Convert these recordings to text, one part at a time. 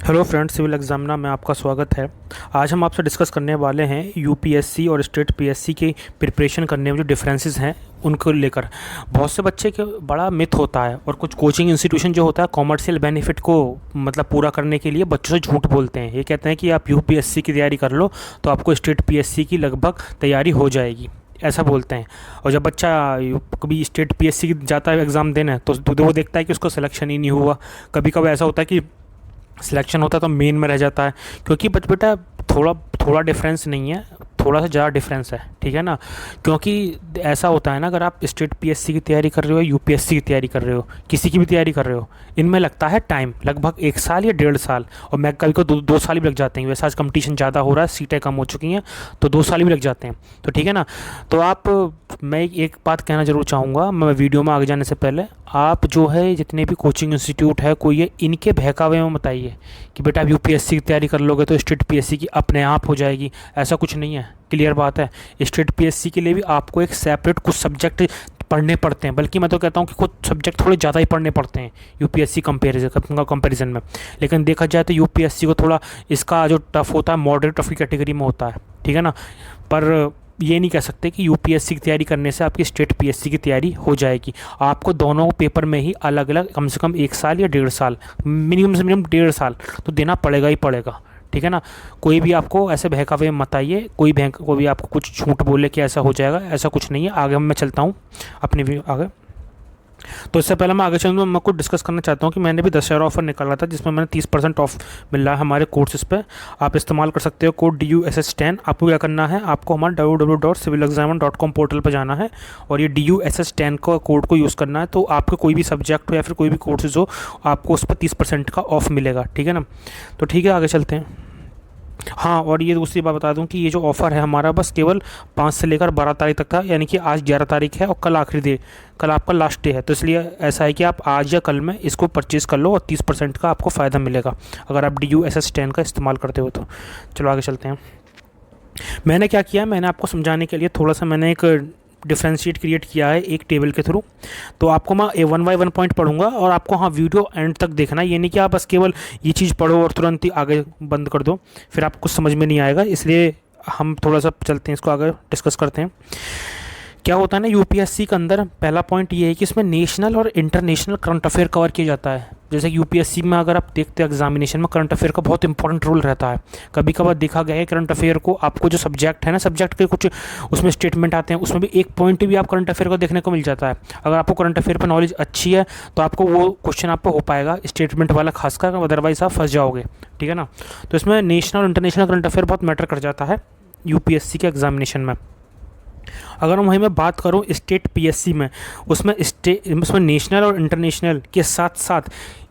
Hello friends, civil examiner में आपका स्वागत है। आज हम आपसे डिस्कस करने वाले हैं यूपीएससी और स्टेट पीएससी की प्रिपरेशन करने में जो डिफरेंसेस हैं उनको लेकर। बहुत से बच्चे के बड़ा मिथ होता है और कुछ कोचिंग इंस्टीट्यूशन जो होता है कॉमर्शियल बेनिफिट को मतलब पूरा करने के लिए बच्चों से झूठ बोलते हैं। ये कहते हैं कि आप यूपीएससी की तैयारी कर लो तो आपको स्टेट पीएससी की लगभग तैयारी हो जाएगी, ऐसा बोलते हैं। और जब बच्चा कभी स्टेट पीएससी जाता है एग्ज़ाम देने तो वो देखता है कि उसको सिलेक्शन ही नहीं हुआ। कभी कभी ऐसा होता है कि सिलेक्शन होता है तो मेन में रह जाता है, क्योंकि बेटा थोड़ा थोड़ा डिफरेंस नहीं है, थोड़ा सा ज़्यादा डिफरेंस है, ठीक है ना। क्योंकि ऐसा होता है ना, अगर आप स्टेट पीएससी की तैयारी कर रहे हो, यूपीएससी की तैयारी कर रहे हो, किसी की भी तैयारी कर रहे हो, इनमें लगता है टाइम लगभग 1 साल या 1.5 साल, और मैं कभी को 2 साल भी लग जाते हैं। वैसे आज कंपटीशन ज़्यादा हो रहा है, सीटें कम हो चुकी हैं तो 2 साल भी लग जाते हैं, तो ठीक है ना। तो मैं एक बात कहना ज़रूर चाहूँगा, मैं वीडियो में आगे जाने से पहले, आप जो है जितने भी कोचिंग इंस्टीट्यूट है कोई है, इनके बहकावे में बताइए कि बेटा आप यूपीएससी की तैयारी कर लोगे तो स्टेट पीएससी की अपने आप हो जाएगी। ऐसा कुछ नहीं है, क्लियर बात है। स्टेट पीएससी के लिए भी आपको एक सेपरेट कुछ सब्जेक्ट पढ़ने पड़ते हैं, बल्कि मैं तो कहता हूँ कि कुछ सब्जेक्ट थोड़े ज़्यादा ही पढ़ने पड़ते हैं यूपीएससी कंपेरिजन में। लेकिन देखा जाए तो यूपीएससी को थोड़ा इसका जो टफ़ होता है मॉडरेट टफ़ की कैटेगरी में होता है, ठीक है ना। पर ये नहीं कह सकते कि यूपीएससी की तैयारी करने से आपकी स्टेट पीएससी की तैयारी हो जाएगी। आपको दोनों पेपर में ही अलग अलग कम से कम 1 साल या 1.5 साल, मिनिमम से मिनिमम 1.5 साल तो देना पड़ेगा ही पड़ेगा, ठीक है ना। कोई भी आपको ऐसे बहकावे मत आइए, कोई भी आपको कुछ झूठ बोले कि ऐसा हो जाएगा, ऐसा कुछ नहीं है। आगे मैं चलता हूँ अपनी भी आगे। तो इससे पहले मैं आगे चलूँ, मैं कुछ डिस्कस करना चाहता हूँ कि मैंने भी दशहरा ऑफर निकाला था जिसमें मैंने 30% ऑफ मिल रहा है हमारे कोर्सेज पे। आप इस्तेमाल कर सकते हो कोड DUSS10। आपको क्या करना है, आपको हमारे www.civilexaminer.com पोर्टल पर जाना है और ये DUSS10 का कोड को यूज़ करना है। तो आपके कोई भी सब्जेक्ट हो या फिर कोई भी कोर्सेज हो, आपको उस पर 30% का ऑफ मिलेगा, ठीक है ना। तो ठीक है, आगे चलते हैं। हाँ, और ये दूसरी बात बता दूं कि ये जो ऑफ़र है हमारा बस केवल 5 से लेकर 12 तारीख तक था, यानी कि आज 11 तारीख है और कल आपका लास्ट डे है। तो इसलिए ऐसा है कि आप आज या कल में इसको परचेज़ कर लो और 30% का आपको फ़ायदा मिलेगा अगर आप DUSS10 का इस्तेमाल करते हो तो। चलो आगे चलते हैं। मैंने क्या किया, मैंने आपको समझाने के लिए थोड़ा सा मैंने एक डिफ्रेंशिएट क्रिएट किया है एक टेबल के थ्रू। तो आपको मैं 1 बाय 1 पॉइंट पढ़ूंगा और आपको हाँ वीडियो एंड तक देखना है। ये नहीं कि आप बस केवल ये चीज़ पढ़ो और तुरंत ही आगे बंद कर दो, फिर आपको कुछ समझ में नहीं आएगा। इसलिए हम थोड़ा सा चलते हैं, इसको आगे डिस्कस करते हैं। क्या होता है ना, यूपीएससी के अंदर पहला पॉइंट ये है कि इसमें नेशनल और इंटरनेशनल करंट अफेयर कवर किया जाता है। जैसे कि यूपीएससी में अगर आप देखते हैं एग्जामिनेशन में, करंट अफेयर का बहुत इंपॉर्टेंट रोल रहता है। कभी कभार देखा गया है करंट अफेयर को, आपको जो सब्जेक्ट है ना, सब्जेक्ट के कुछ उसमें स्टेटमेंट आते हैं, उसमें भी एक पॉइंट भी आप करंट अफेयर को देखने को मिल जाता है। अगर आपको करंट अफेयर पर नॉलेज अच्छी है तो आपको वो क्वेश्चन आपको हो पाएगा स्टेटमेंट वाला खासकर, अदरवाइज आप फंस जाओगे, ठीक है ना। तो इसमें नेशनल और इंटरनेशनल करंट अफेयर बहुत मैटर कर जाता है यूपीएससी के एग्जामिनेशन में। अगर वहीं मैं बात करूं स्टेट पीएससी में, उसमें नेशनल और इंटरनेशनल के साथ साथ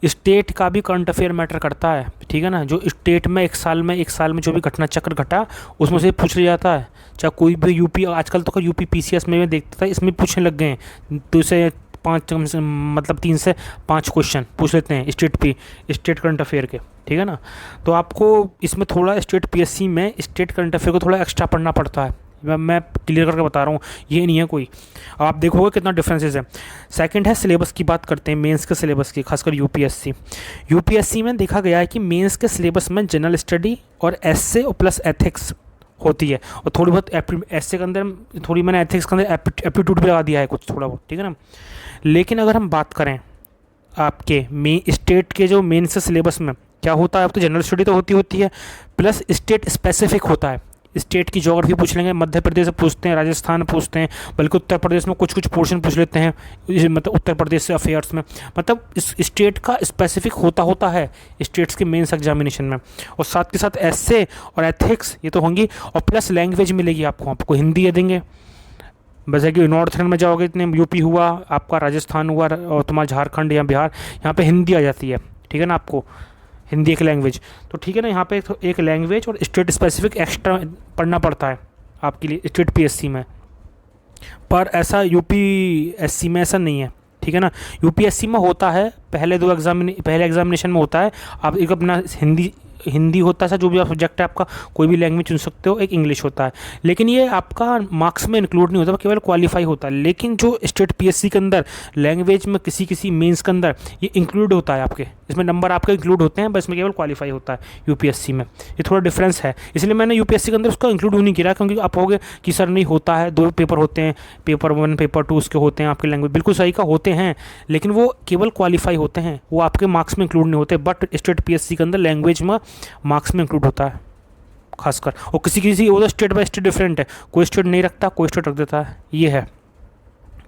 स्टेट का भी करंट अफेयर मैटर करता है, ठीक है ना। जो स्टेट में एक साल में जो भी घटना चक्र घटा उसमें से पूछ लिया जाता है। चाहे कोई भी यूपी, आजकल तो यूपी पीसीएस में मैं देखता था इसमें पूछने लग गए हैं, तो इसे 3 से 5 क्वेश्चन पूछ लेते हैं स्टेट करंट अफेयर के, ठीक है ना। तो आपको इसमें थोड़ा स्टेट पीएससी में स्टेट करंट अफेयर को थोड़ा एक्स्ट्रा पढ़ना पड़ता है। मैं क्लियर करके बता रहा हूँ, ये नहीं है कोई, आप देखोगे कितना डिफरेंसेस है। सेकंड है सिलेबस की बात करते हैं, मेंस के सिलेबस की, खासकर यूपीएससी में देखा गया है कि मेंस के सिलेबस में जनरल स्टडी और एसए और प्लस एथिक्स होती है, और थोड़ी बहुत एसए के अंदर थोड़ी मैंने एथिक्स के अंदर एप्टीट्यूड भी लगा दिया है कुछ थोड़ा बहुत, ठीक है ना। लेकिन अगर हम बात करें आपके स्टेट के जो मेंस के सिलेबस में क्या होता है, अब तो जनरल स्टडी तो होती है, प्लस स्टेट स्पेसिफिक होता है। स्टेट की ज्योग्राफी पूछ लेंगे, मध्य प्रदेश से पूछते हैं, राजस्थान पूछते हैं, बल्कि उत्तर प्रदेश में कुछ पोर्शन पूछ लेते हैं, मतलब उत्तर प्रदेश से अफेयर्स में, मतलब इस स्टेट का स्पेसिफिक होता है स्टेट्स के मेंस एग्जामिनेशन में। और साथ के साथ एसए और एथिक्स ये तो होंगी, और प्लस लैंग्वेज मिलेगी आपको हिंदी दे देंगे। वैसे कि नॉर्थर्न में जाओगे, इतने यूपी हुआ आपका, राजस्थान हुआ और तुम्हारा झारखंड या बिहार, यहाँ पे हिंदी आ जाती है, ठीक है ना। आपको हिंदी एक लैंग्वेज, तो ठीक है ना, यहाँ पे एक लैंग्वेज और स्टेट स्पेसिफिक एक्स्ट्रा पढ़ना पड़ता है आपके लिए स्टेट पीएससी में। पर ऐसा यूपीएससी में ऐसा नहीं है, ठीक है ना। यूपीएससी में होता है पहले एग्जामिनेशन में होता है, आप एक अपना हिंदी हिंदी होता है, जो भी आप सब्जेक्ट है आपका, कोई भी लैंग्वेज चुन सकते हो, एक इंग्लिश होता है। लेकिन ये आपका मार्क्स में इंक्लूड नहीं होता, केवल क्वालिफाई होता है। लेकिन जो स्टेट पीएससी के अंदर लैंग्वेज में किसी मेंस के अंदर ये इंक्लूड होता है, आपके इसमें नंबर आपके इंक्लूड होते हैं, बस में केवल क्वालिफाई होता है यूपीएससी में। ये थोड़ा डिफरेंस है, इसलिए मैंने यूपीएससी के अंदर उसका इंक्लूड नहीं किया, क्योंकि आप होगे कि सर नहीं होता है, 2 पेपर होते हैं, पेपर 1 पेपर 2 उसके होते हैं आपके लैंग्वेज, बिल्कुल सही का होते हैं, लेकिन वो केवल क्वालिफाई होते हैं, वो आपके मार्क्स में इंक्लूड नहीं होते। बट स्टेट पीएससी के अंदर लैंग्वेज में मार्क्स में इंक्लूड होता है खासकर, और किसी वो तो स्टेट बाय स्टेट डिफरेंट है, कोई स्टेट नहीं रखता, कोई स्टेट रख देता है, ये है,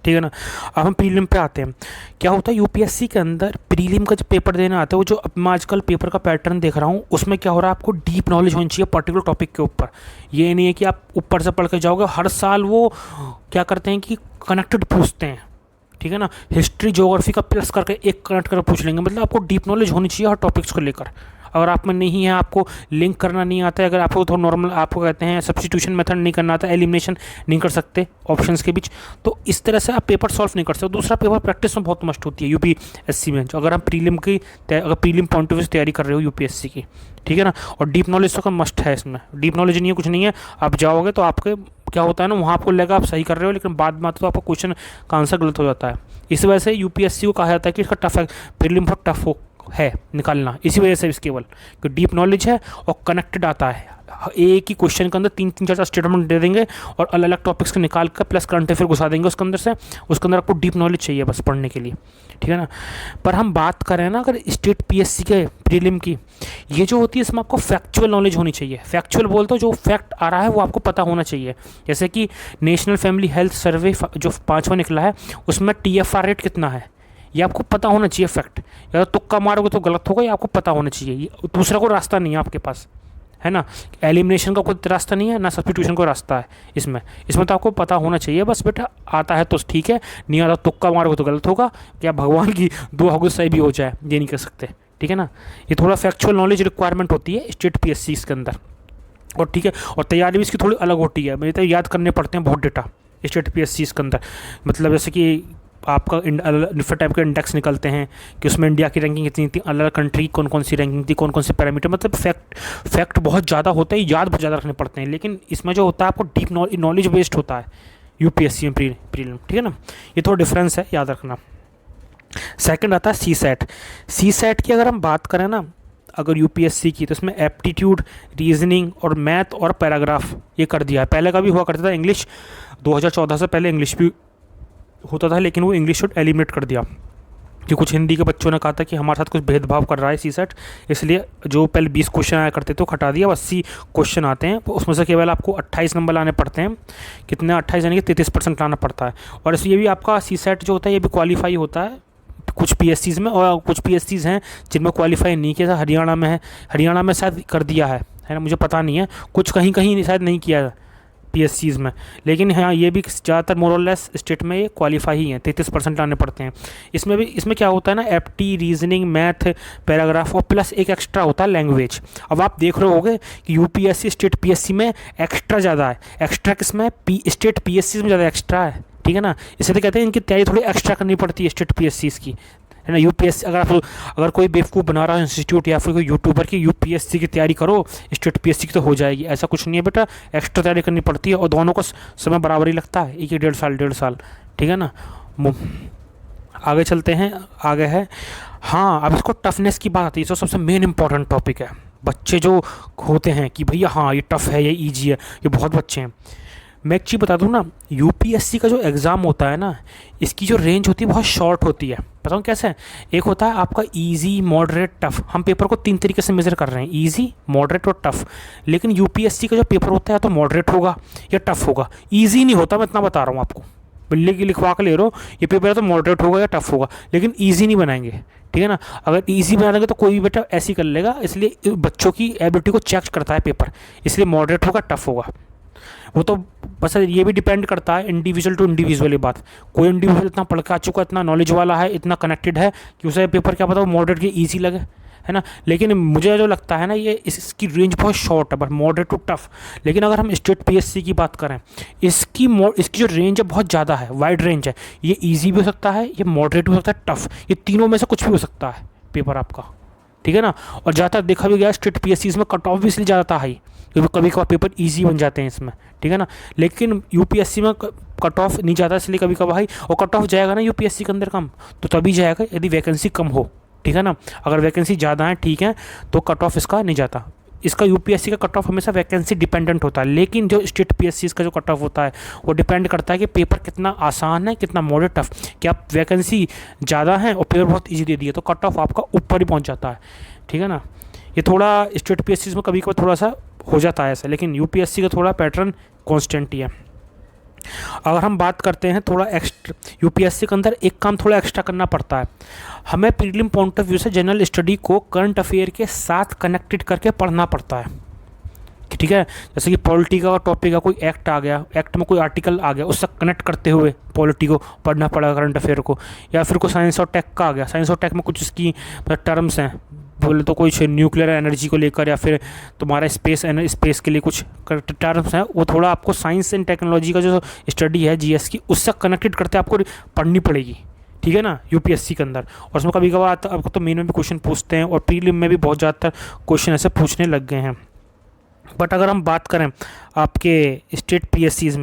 ठीक है ना। अब हम प्रीलिम पे आते हैं। क्या होता है यूपीएससी के अंदर प्रीलिम का जब पेपर देने आते हैं, वो जो अब मैं आजकल पेपर का पैटर्न देख रहा हूँ, उसमें क्या हो रहा है, आपको डीप नॉलेज होनी चाहिए पर्टिकुलर टॉपिक के ऊपर। ये नहीं है कि आप ऊपर से पढ़ के जाओगे, हर साल वो क्या करते हैं कि कनेक्टेड पूछते हैं, ठीक है ना, हिस्ट्री ज्योग्राफी का प्लस करके एक कनेक्ट कर पूछ लेंगे। मतलब आपको डीप नॉलेज होनी चाहिए हर टॉपिक्स को लेकर। अगर आप में नहीं है, आपको लिंक करना नहीं आता है, अगर आपको थोड़ा नॉर्मल आपको कहते हैं सब्स्टिट्यूशन मेथड नहीं करना आता, एलिमिनेशन नहीं कर सकते ऑप्शंस के बीच, तो इस तरह से आप पेपर सॉल्व नहीं कर सकते। दूसरा, पेपर प्रैक्टिस में बहुत मस्ट होती है यूपीएससी में, जो अगर हम अगर प्रीलिम पॉइंट ऑफ व्यू से तैयारी कर रहे हो यूपीएससी की, ठीक है ना। और डीप नॉलेज तो का मस्ट है इसमें, डीप नॉलेज नहीं है कुछ नहीं है, आप जाओगे तो आपके क्या होता है ना, वहाँ आपको लगेगा आप सही कर रहे हो, लेकिन बाद में आते तो आपका क्वेश्चन का आंसर गलत हो जाता है। इस वजह से यूपीएससी को कहा जाता है कि इसका टफ है, प्रीलिम बहुत टफ है निकालना, इसी वजह से इस केवल कि डीप नॉलेज है और कनेक्टेड आता है। एक ही क्वेश्चन के अंदर 3-4 स्टेटमेंट दे देंगे और अलग अलग टॉपिक्स को निकाल कर प्लस करंट अफेयर घुसा देंगे उसके अंदर से, उसके अंदर आपको डीप नॉलेज चाहिए बस पढ़ने के लिए, ठीक है ना। पर हम बात करें ना अगर स्टेट पीएससी के प्रीलिम की, ये जो होती है इसमें आपको फैक्चुअल नॉलेज होनी चाहिए। फैक्चुअल बोलते हो जो फैक्ट आ रहा है वो आपको पता होना चाहिए। जैसे कि नेशनल फैमिली हेल्थ सर्वे जो 5वां निकला है, उसमें TFR रेट कितना है ये आपको पता होना चाहिए फैक्ट। या तो तुक्का मारोगे तो गलत होगा, ये आपको पता होना चाहिए। दूसरा कोई रास्ता नहीं है आपके पास, है ना। एलिमिनेशन का कोई रास्ता नहीं है, ना सब्स्टिट्यूशन का रास्ता है इसमें तो आपको पता होना चाहिए बस। बेटा आता है तो ठीक है, नहीं आता तुक्का मारोगे तो गलत होगा, क्या भगवान की दुआ होगी सही भी हो जाए, ये नहीं कर सकते, ठीक है ना। ये थोड़ा फैक्चुअल नॉलेज रिक्वायरमेंट होती है स्टेट पीएससी के अंदर, और ठीक है, और तैयारी भी इसकी थोड़ी अलग होती है। मेरे तो याद करने पड़ते हैं बहुत डेटा स्टेट पीएससी के अंदर, मतलब जैसे कि आपका डिफरेंट टाइप के इंडेक्स निकलते हैं कि उसमें इंडिया की रैंकिंग कितनी थी, अलग अलग कंट्री कौन कौन सी रैंकिंग थी, कौन कौन से पैरामीटर, मतलब फैक्ट बहुत ज़्यादा होते हैं, याद बहुत ज़्यादा रखने पड़ते हैं। लेकिन इसमें जो होता है आपको डीप नॉलेज बेस्ड होता है यूपीएससी में प्रीलिम, ठीक है ना। ये थोड़ा डिफरेंस है, याद रखना। सेकंड आता है सी सैट की अगर हम बात करें ना, अगर यूपीएससी की, तो इसमें एप्टीट्यूड, रीजनिंग और मैथ और पैराग्राफ ये कर दिया है। पहले का भी हुआ करता था इंग्लिश, 2014 से पहले इंग्लिश भी होता था, लेकिन वो इंग्लिश एलिमिनेट कर दिया कि कुछ हिंदी के बच्चों ने कहा था कि हमारे साथ कुछ भेदभाव कर रहा है सीसेट, इसलिए जो पहले 20 क्वेश्चन आया करते थे वो हटा दिया, 80 क्वेश्चन आते हैं, उसमें से केवल आपको 28 नंबर लाने पड़ते हैं। कितने 28 यानी कि 33% लाना पड़ता है। और इसलिए भी आपका सीसेट जो होता है ये भी क्वालिफाई होता है कुछ पीएससीज में, और कुछ पीएससीज हैं जिनमें क्वालिफाई नहीं किया। हरियाणा में है, हरियाणा में शायद कर दिया है ना, मुझे पता नहीं है, कुछ कहीं कहीं शायद नहीं किया है पीएससीज में, लेकिन हाँ ये भी ज़्यादातर मोर और लेस स्टेट में ये क्वालिफाई ही हैं, 33% लाने पड़ते हैं। इसमें क्या होता है ना, एप्टी, रीजनिंग, मैथ, पैराग्राफ और प्लस एक एक्स्ट्रा होता है लैंग्वेज। अब आप देख रहे होगे कि यूपीएससी स्टेट पीएससी में एक्स्ट्रा ज़्यादा है। एक्स्ट्रा किसमें, स्टेट पीएससी में ज़्यादा एक्स्ट्रा है, ठीक है ना। इसे तो कहते हैं इनकी तैयारी थोड़ी एक्स्ट्रा करनी पड़ती है स्टेट पीएससी की, है ना। यूपीएससी अगर कोई बेवकूफ़ बना रहा है इंस्टीट्यूट या फिर कोई यूट्यूबर की यूपीएससी की तैयारी करो स्टेट पीएससी की तो हो जाएगी, ऐसा कुछ नहीं है बेटा, एक्स्ट्रा तैयारी करनी पड़ती है और दोनों को समय बराबर ही लगता है, 1-1.5 साल, ठीक है ना। आगे चलते हैं, आगे है हाँ, अब इसको टफनेस की बात आती है, तो सबसे मेन इंपॉर्टेंट टॉपिक है। बच्चे जो होते हैं कि भैया हाँ ये टफ़ है, ये ईजी है, ये बहुत बच्चे हैं। मैं एक चीज़ बता दूँ ना, यूपीएससी का जो एग्ज़ाम होता है ना, इसकी जो रेंज होती है बहुत शॉर्ट होती है। बताऊँ कैसे है, एक होता है आपका इजी, मॉडरेट, टफ़। हम पेपर को 3 तरीके से मेज़र कर रहे हैं, इजी, मॉडरेट और टफ़। लेकिन यूपीएससी का जो पेपर होता है तो मॉडरेट होगा या टफ़ होगा, ईजी नहीं होता, मैं इतना बता रहा हूँ आपको। बिल्ली की लिखवा के ले रहे हो, ये पेपर है तो मॉडरेट होगा या टफ़ होगा, लेकिन ईजी नहीं बनाएंगे, ठीक है ना। अगर ईजी बना देंगे तो कोई भी बेटा ऐसे ही कर लेगा, इसलिए बच्चों की एबिलिटी को चेक करता है पेपर, इसलिए मॉडरेट होगा, टफ़ होगा। वो तो बस ये भी डिपेंड करता है इंडिविजुअल टू इंडिविजुअल बात। कोई इंडिविजुअल इतना पढ़ के आ चुका, इतना नॉलेज वाला है, इतना कनेक्टेड है कि उसे पेपर क्या पता वो मॉडरेट के ईजी लगे, है ना। लेकिन मुझे जो लगता है ना, ये इसकी रेंज बहुत शॉर्ट है, बट मॉडरेट टू टफ। लेकिन अगर हम स्टेट पीएससी की बात करें, इसकी जो रेंज है बहुत ज़्यादा है, वाइड रेंज है। ये ईजी भी हो सकता है, ये मॉडरेट भी हो सकता है, टफ, ये तीनों में से कुछ भी हो सकता है पेपर आपका, ठीक है ना। और ज़्यादातर देखा भी गया स्टेट पीएससी में कट ऑफ भी इसलिए ज़्यादा हाई, क्योंकि कभी कभार पेपर ईजी बन जाते हैं इसमें, ठीक है ना। लेकिन यूपीएससी में कट ऑफ नहीं जाता इसलिए कभी कभार हाई, और कट ऑफ जाएगा ना यूपीएससी के अंदर कम, तो तभी जाएगा यदि वैकेंसी कम हो, ठीक है ना। अगर वैकेंसी ज़्यादा है ठीक है तो कट ऑफ इसका नहीं जाता। इसका यूपीएससी का कट ऑफ हमेशा वैकेंसी डिपेंडेंट होता है, लेकिन जो स्टेट पीएससी का जो कट ऑफ होता है वो डिपेंड करता है कि पेपर कितना आसान है, कितना मॉडरेट टफ। क्या वैकेंसी ज़्यादा है और पेपर बहुत ईजी दे दिए तो कट ऑफ आपका ऊपर ही पहुँच जाता है, ठीक है ना। ये थोड़ा स्टेट पीएससी में कभी कभी थोड़ा सा हो जाता है ऐसा, लेकिन यूपीएससी का थोड़ा पैटर्न कॉन्स्टेंट ही है। अगर हम बात करते हैं थोड़ा एक्स्ट्रा, यूपीएससी के अंदर एक काम थोड़ा एक्स्ट्रा करना पड़ता है, हमें प्रीलिम पॉइंट ऑफ व्यू से जनरल स्टडी को करंट अफेयर के साथ कनेक्टेड करके पढ़ना पड़ता है, ठीक है। जैसे कि पॉलिटी का टॉपिक का कोई एक्ट आ गया, एक्ट में कोई आर्टिकल आ गया, उससे कनेक्ट करते हुए पॉलिटी को पढ़ना पड़ेगा, करंट अफेयर को। या फिर कोई साइंस और टेक का आ गया, साइंस और टेक में कुछ इसकी टर्म्स हैं, बोले तो कुछ न्यूक्लियर एनर्जी को लेकर, या फिर तुम्हारा स्पेस के लिए कुछ टर्म्स हैं, वो थोड़ा आपको साइंस एंड टेक्नोलॉजी का जो स्टडी है जीएस की, उससे कनेक्टेड करते आपको पढ़नी पड़ेगी, ठीक है ना, यूपीएससी के अंदर। और उसमें कभी कभार आपको तो मेन में भी क्वेश्चन पूछते हैं और प्रीलिम में भी बहुत ज़्यादातर क्वेश्चन ऐसे पूछने लग गए हैं। बट अगर हम बात करें आपके स्टेट पीएससीज़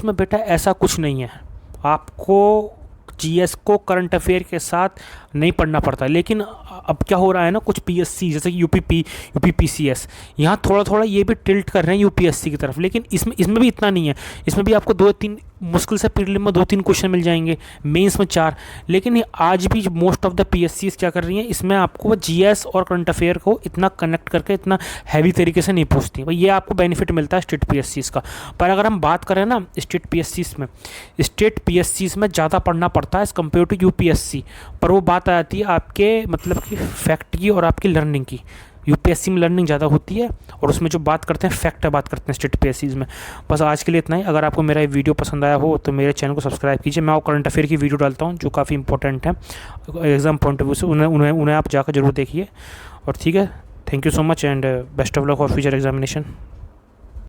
में बेटा ऐसा कुछ नहीं है, आपको जीएस को करंट अफेयर के साथ नहीं पढ़ना पड़ता। लेकिन अब क्या हो रहा है ना, कुछ पीएससी जैसे कि यूपीपीसीएस यहाँ थोड़ा थोड़ा ये भी टिल्ट कर रहे हैं यूपीएससी की तरफ, लेकिन इसमें भी इतना नहीं है। इसमें भी आपको 2-3 मुश्किल से प्रीलिम में 2-3 क्वेश्चन मिल जाएंगे, मेंस में 4। लेकिन आज भी मोस्ट ऑफ द पीएससीज क्या कर रही हैं, इसमें आपको जीएस और करंट अफेयर को इतना कनेक्ट करके इतना हैवी तरीके से नहीं पूछती भाई, ये आपको बेनिफिट मिलता है स्टेट पीएससीज का। पर अगर हम बात करें ना स्टेट पीएससीज में ज़्यादा पढ़ना पड़ता है एज़ कम्पेयर टू यूपीएससी। पर वो बात आ जाती है आपके मतलब कि फैक्ट की और आपकी लर्निंग की। यूपीएससी में लर्निंग ज़्यादा होती है और उसमें जो बात करते हैं फैक्ट बात करते हैं स्टेट पीएससीज में। बस आज के लिए इतना ही। अगर आपको मेरा ये वीडियो पसंद आया हो तो मेरे चैनल को सब्सक्राइब कीजिए। मैं करंट अफेयर की वीडियो डालता हूँ जो काफ़ी इंपॉर्टेंट है एग्जाम पॉइंट ऑफ व्यू से, उन्हें आप जाकर जरूर देखिए। और ठीक है, thank you so much and best of luck for future examination.